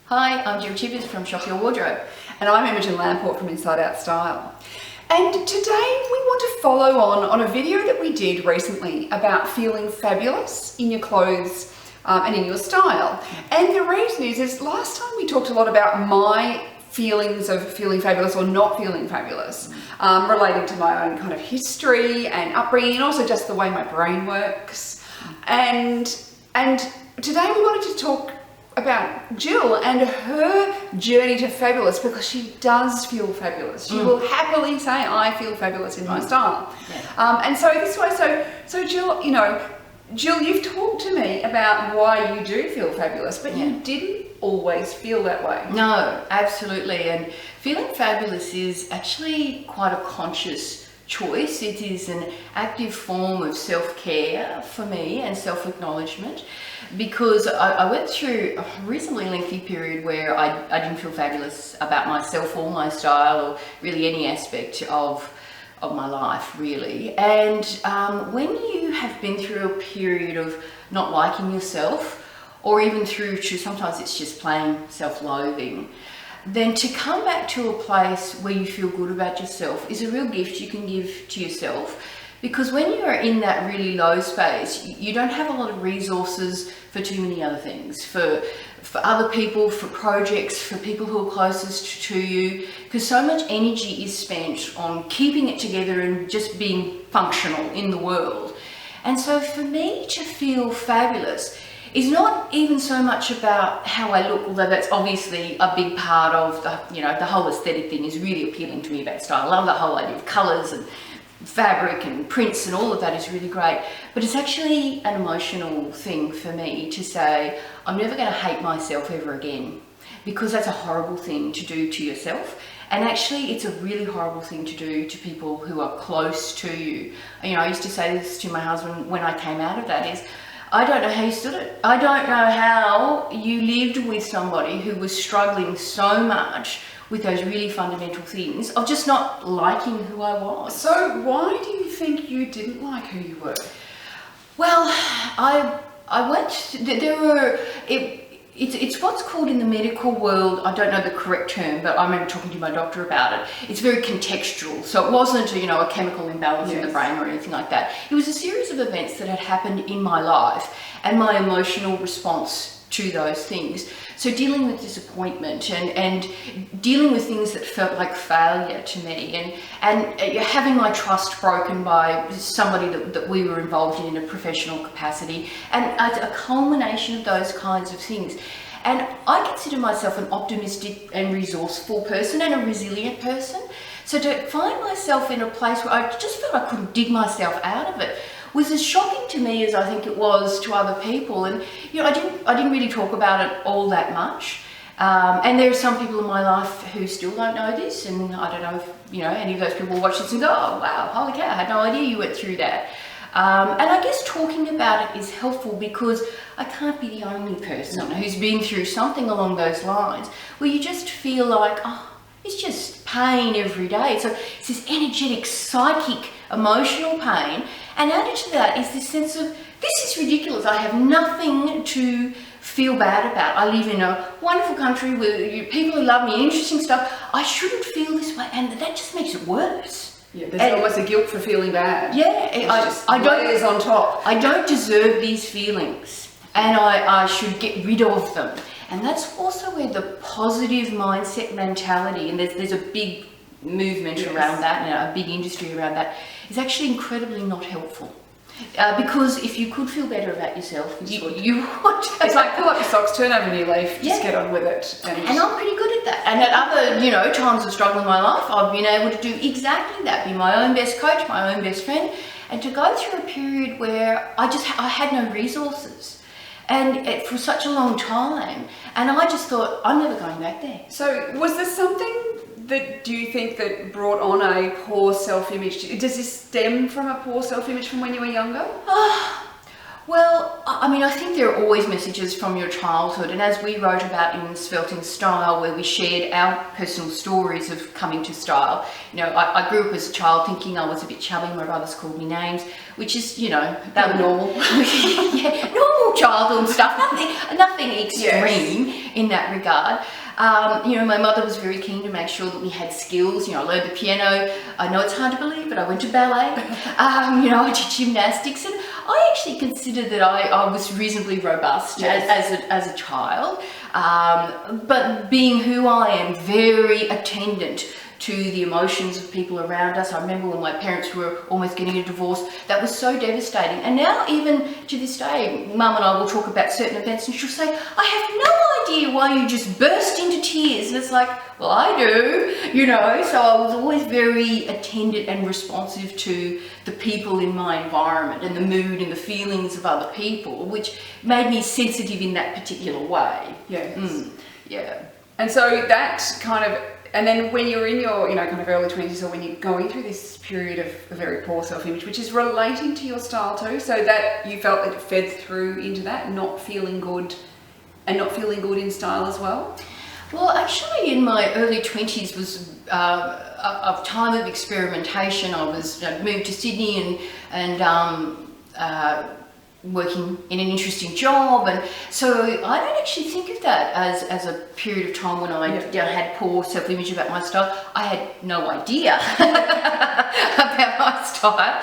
Hi, I'm Jill Chippers from Shop Your Wardrobe. And I'm Imogen Lamport from Inside Out Style. And today we want to follow on a video that we did recently about feeling fabulous in your clothes and in your style. And the reason is last time we talked a lot about my feelings of feeling fabulous or not feeling fabulous, relating to my own kind of history and upbringing, and also just the way my brain works. And today we wanted to talk about Jill and her journey to fabulous, because she does feel fabulous. She will happily say, I feel fabulous in my style. Yeah. And so this way, so Jill, Jill, you've talked to me about why you do feel fabulous, but you didn't always feel that way. No, absolutely. And feeling fabulous is actually quite a conscious choice. It is an active form of self-care for me and self-acknowledgement, because I went through a reasonably lengthy period where I didn't feel fabulous about myself or my style or really any aspect of my life, really. And when you have been through a period of not liking yourself, or even through to sometimes it's just plain self-loathing, then to come back to a place where you feel good about yourself is a real gift you can give to yourself. Because when you're in that really low space, you don't have a lot of resources for too many other things, for other people, for projects, for people who are closest to you, because so much energy is spent on keeping it together and just being functional in the world. And so for me to feel fabulous is not even so much about how I look, although that's obviously a big part of the whole aesthetic thing is really appealing to me about style. I love the whole idea of colours and fabric and prints and all of that is really great, but it's actually an emotional thing for me to say, I'm never going to hate myself ever again, because that's a horrible thing to do to yourself. And actually it's a really horrible thing to do to people who are close to you. I used to say this to my husband when I came out of that, is I don't know how you stood it. I don't know how you lived with somebody who was struggling so much with those really fundamental things of just not liking who I was. So why do you think you didn't like who you were? Well, it's what's called in the medical world, I don't know the correct term, but I remember talking to my doctor about it. It's very contextual. So it wasn't a chemical imbalance in the brain or anything like that. It was a series of events that had happened in my life and my emotional response to those things. So dealing with disappointment and dealing with things that felt like failure to me, and having my trust broken by somebody that we were involved in a professional capacity, and a culmination of those kinds of things. And I consider myself an optimistic and resourceful person and a resilient person. So to find myself in a place where I just felt I couldn't dig myself out of it was as shocking to me as I think it was to other people. And I didn't really talk about it all that much. And there are some people in my life who still don't know this, and I don't know if any of those people watch this and go, oh wow, holy cow, I had no idea you went through that. And I guess talking about it is helpful, because I can't be the only person who's been through something along those lines, where you just feel like, oh, it's just pain every day. So it's this energetic, psychic, emotional pain. And added to that is this sense of, this is ridiculous. I have nothing to feel bad about. I live in a wonderful country with people who love me, interesting stuff. I shouldn't feel this way. And that just makes it worse. Yeah, there's almost a guilt for feeling bad. Yeah. I don't. Layers on top. I don't deserve these feelings, and I should get rid of them. And that's also where the positive mindset mentality, and there's a big movement around that, and a big industry around that, is actually incredibly not helpful. Because if you could feel better about yourself, you would. It's like pull up your socks, turn over a new leaf, just get on with it. And I'm pretty good at that. And at other, times of struggle in my life, I've been able to do exactly that, be my own best coach, my own best friend, and to go through a period where I had no resources. And for such a long time, and I just thought, I'm never going back there. So was there something that, do you think, that brought on a poor self-image? Does this stem from a poor self-image from when you were younger? Well, I mean, I think there are always messages from your childhood, and as we wrote about in Svelte in Style, where we shared our personal stories of coming to style, I grew up as a child thinking I was a bit chubby. My brothers called me names, which is, that were normal. Yeah, normal childhood stuff, nothing extreme in that regard. My mother was very keen to make sure that we had skills. I learned the piano. I know it's hard to believe, but I went to ballet. I did gymnastics, and I actually consider that I was reasonably robust as a child. But being who I am, very attendant to the emotions of people around us. I remember when my parents were almost getting a divorce. That was so devastating. And now, even to this day, Mum and I will talk about certain events and she'll say, I have no idea why you just burst into tears. And it's like, well, I do, So I was always very attendant and responsive to the people in my environment and the mood and the feelings of other people, which made me sensitive in that particular way. Yes. Yeah. And so that kind of, and then when you're in your, kind of early 20s, or when you're going through this period of a very poor self-image, which is relating to your style too, so that you felt it fed through into that, not feeling good in style as well? Well, actually, in my early 20s was a time of experimentation. I moved to Sydney and working in an interesting job, and so I don't actually think of that as a period of time when I had poor self-image about my style. I had no idea about my style,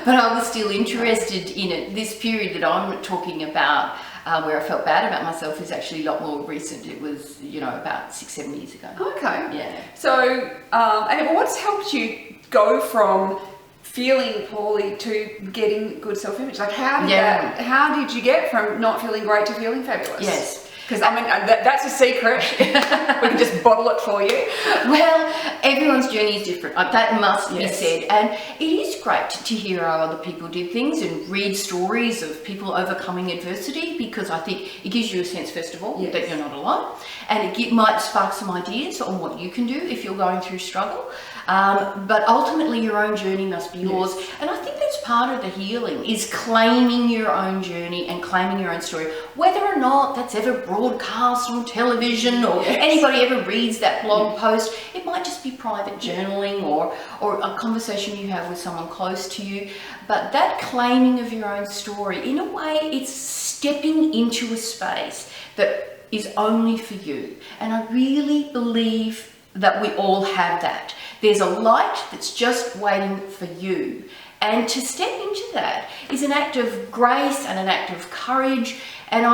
but I was still interested in it. This period that I'm talking about, where I felt bad about myself, is actually a lot more recent. It was, about 6-7 years ago. Okay. Yeah. So, and what's helped you go from feeling poorly to getting good self-image? Like, how did you get from not feeling great to feeling fabulous? Yes. Because that's a secret. We can just bottle it for you. Well, everyone's journey is different. That must be said. And it is great to hear how other people did things and read stories of people overcoming adversity, because I think it gives you a sense, first of all, that you're not alone. And it might spark some ideas on what you can do if you're going through struggle. But ultimately, your own journey must be yours. And I think that's part of the healing, is claiming your own journey and claiming your own story. Whether or not that's ever broadcast on television or anybody ever reads that blog post, it might just be private journaling or a conversation you have with someone close to you. But that claiming of your own story, in a way, it's stepping into a space that is only for you. And I really believe that we all have that. There's a light that's just waiting for you. And to step into that is an act of grace and an act of courage. And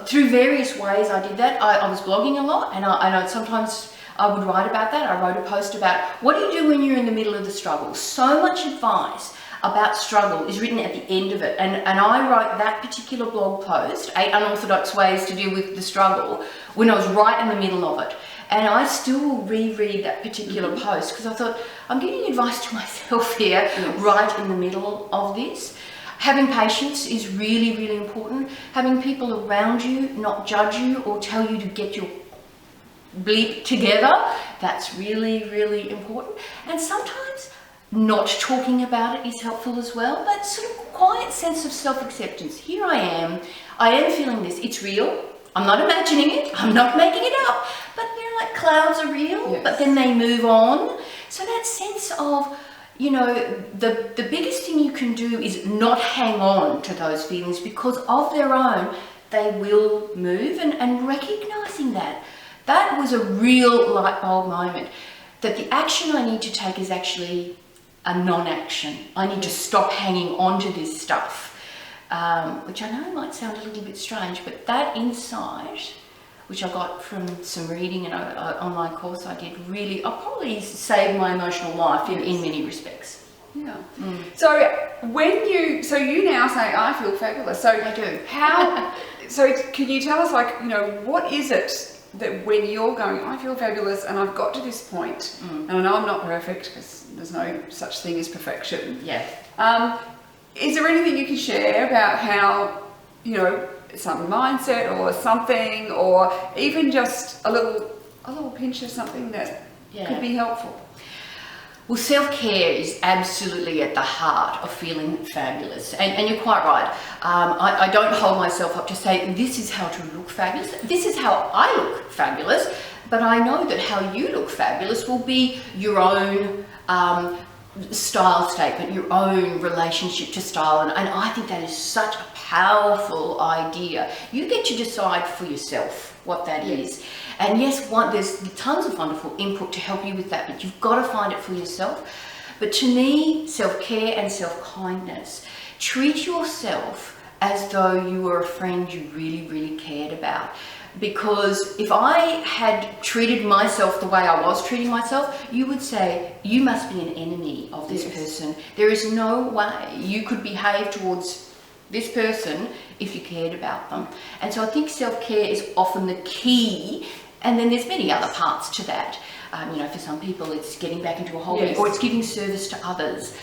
through various ways I did that. I was blogging a lot, and I sometimes I would write about that. I wrote a post about, what do you do when you're in the middle of the struggle? So much advice about struggle is written at the end of it. And I wrote that particular blog post, 8 Unorthodox Ways to Deal with the Struggle, when I was right in the middle of it. And I still reread that particular post, because I thought, I'm giving advice to myself here, right in the middle of this. Having patience is really, really important. Having people around you not judge you or tell you to get your bleep together, that's really, really important. And sometimes not talking about it is helpful as well. That sort of quiet sense of self-acceptance. Here I am feeling this, it's real. I'm not imagining it, I'm not making it up, but like clouds are real, but then they move on. So that sense of, the biggest thing you can do is not hang on to those feelings, because of their own, they will move, and recognizing that was a real light bulb moment, that the action I need to take is actually a non-action. I need to stop hanging on to this stuff. Which I know might sound a little bit strange, but that insight, which I got from some reading and an online course I did, really, I probably saved my emotional life in many respects. Yeah. So you now say, I feel fabulous. So I do. So can you tell us, what is it that when you're going, I feel fabulous and I've got to this point, and I know I'm not perfect, because there's no such thing as perfection. Yeah. Is there anything you can share about how, some mindset or something, or even just a little pinch of something that could be helpful? Well, self-care is absolutely at the heart of feeling fabulous. And you're quite right. I don't hold myself up to say, this is how to look fabulous. This is how I look fabulous. But I know that how you look fabulous will be your own style statement, your own relationship to style. And I think that is such a powerful idea. You get to decide for yourself what that is. And yes, there's tons of wonderful input to help you with that, but you've got to find it for yourself. But to me, self-care and self-kindness, treat yourself as though you were a friend you really, really cared about. Because if I had treated myself the way I was treating myself, you would say, you must be an enemy of this person. There is no way you could behave towards this person if you cared about them. And so I think self-care is often the key. And then there's many other parts to that. For some people it's getting back into a hobby, or it's giving service to others,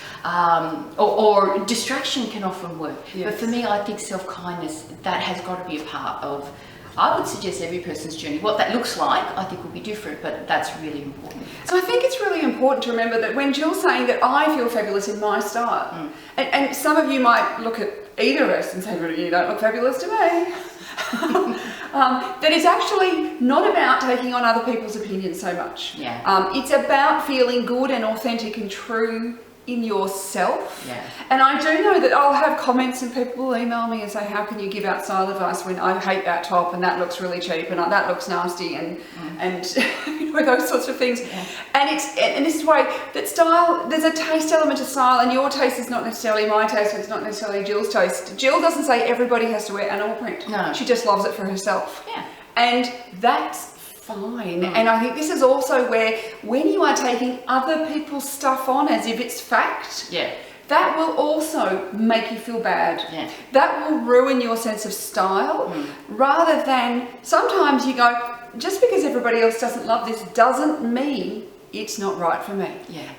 or distraction can often work. But for me, I think self-kindness, that has got to be a part of, I would suggest, every person's journey. What that looks like, I think, will be different, but that's really important. So I think it's really important to remember that when Jill's saying that I feel fabulous in my style, and some of you might look at either of us and say, well, you don't look fabulous to me. That it's actually not about taking on other people's opinions so much. It's about feeling good and authentic and true in yourself. And I do know that I'll have comments and people will email me and say, how can you give out style advice when I hate that top and that looks really cheap and that looks nasty and those sorts of things. And this is why that style, there's a taste element to style, and your taste is not necessarily my taste, it's not necessarily Jill's taste. Jill doesn't say everybody has to wear animal print. No. She just loves it for herself. And that's fine. And I think this is also where, when you are taking other people's stuff on as if it's fact, that will also make you feel bad. That will ruin your sense of style, rather than sometimes you go, just because everybody else doesn't love this doesn't mean it's not right for me.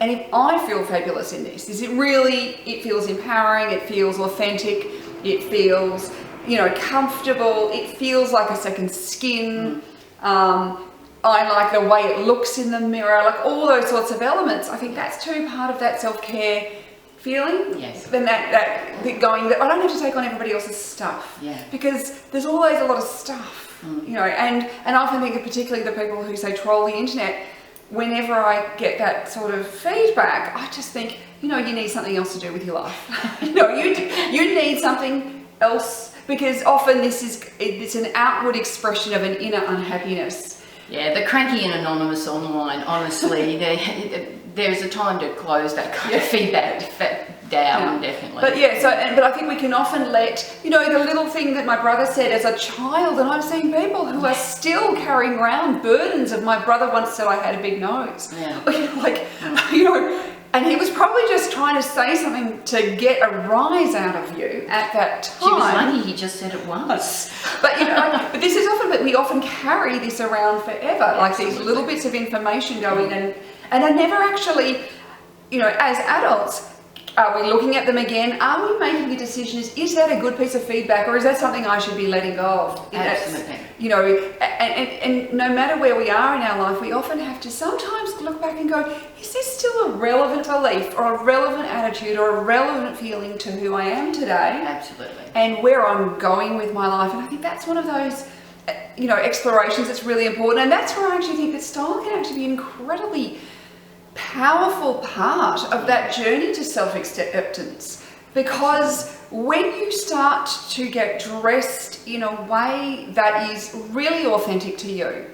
And if I feel fabulous in this, it feels empowering, it feels authentic, it feels, comfortable, it feels like a second skin. I like the way it looks in the mirror, like all those sorts of elements. I think that's too part of that self-care feeling. Then that going that I don't have to take on everybody else's stuff. Because there's always a lot of stuff, and I often think of particularly the people who say troll the internet. Whenever I get that sort of feedback, I just think, you need something else to do with your life. You need something else, because often it's an outward expression of an inner unhappiness. The cranky and anonymous online, honestly, there's a time to close that kind of feedback down, definitely. But but I think we can often let, the little thing that my brother said as a child, and I've seen people who are still carrying around burdens of, my brother once said I had a big nose. And he was probably just trying to say something to get a rise out of you at that time. She was lucky he just said it once. But but this is often, we often carry this around forever, like these little bits of information going, and I never actually, as adults, are we looking at them again? Are we making a decision? Is that a good piece of feedback, or is that something I should be letting go of? Absolutely. And no matter where we are in our life, we often have to sometimes look back and go, is this still a relevant belief or a relevant attitude or a relevant feeling to who I am today? Absolutely. And where I'm going with my life. And I think that's one of those, explorations that's really important. And that's where I actually think that style can actually be incredibly powerful part of that journey to self-acceptance, because when you start to get dressed in a way that is really authentic to you,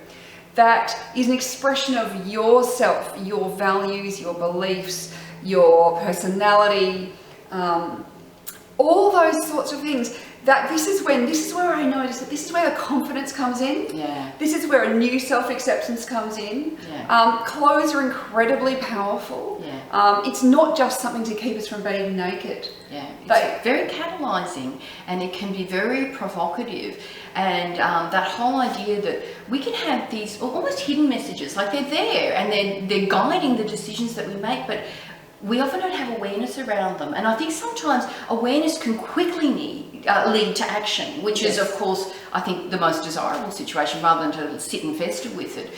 that is an expression of yourself, your values, your beliefs, your personality, all those sorts of things, that this is where I notice that this is where the confidence comes in. This is where a new self-acceptance comes in. Clothes are incredibly powerful. It's not just something to keep us from being naked. It's very catalysing, and it can be very provocative. And that whole idea that we can have these almost hidden messages, like they're there and they're guiding the decisions that we make, but we often don't have awareness around them. And I think sometimes awareness can quickly lead to action, which is, of course, I think the most desirable situation, rather than to sit and fester with it.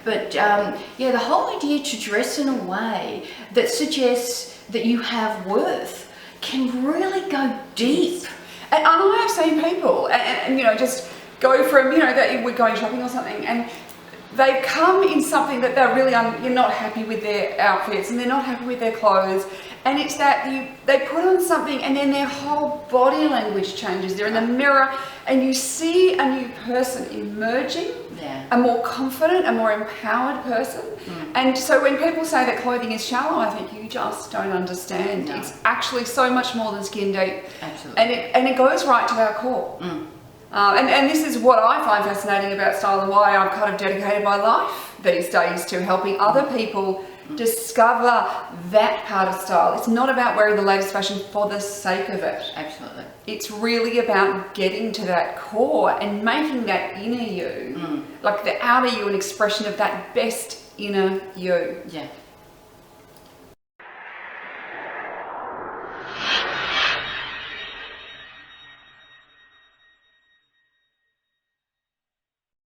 But yeah, the whole idea to dress in a way that suggests that you have worth can really go deep. And I have seen people, and you know, just go from, you know, that we're going shopping or something, and they come in something that they're really, you're not happy with their outfits, and they're not happy with their clothes, and it's that they put on something, and then their whole body language changes. They're in the mirror, and you see a new person emerging, a more confident, a more empowered person. And so when people say that clothing is shallow, I think you just don't understand. No. It's actually so much more than skin deep. Absolutely. And it goes right to our core. And this is what I find fascinating about style, and why I've kind of dedicated my life these days to helping other people discover that part of style. It's not about wearing the latest fashion for the sake of it. Absolutely. It's really about getting to that core and making that inner you, like the outer you, an expression of that best inner you. Yeah.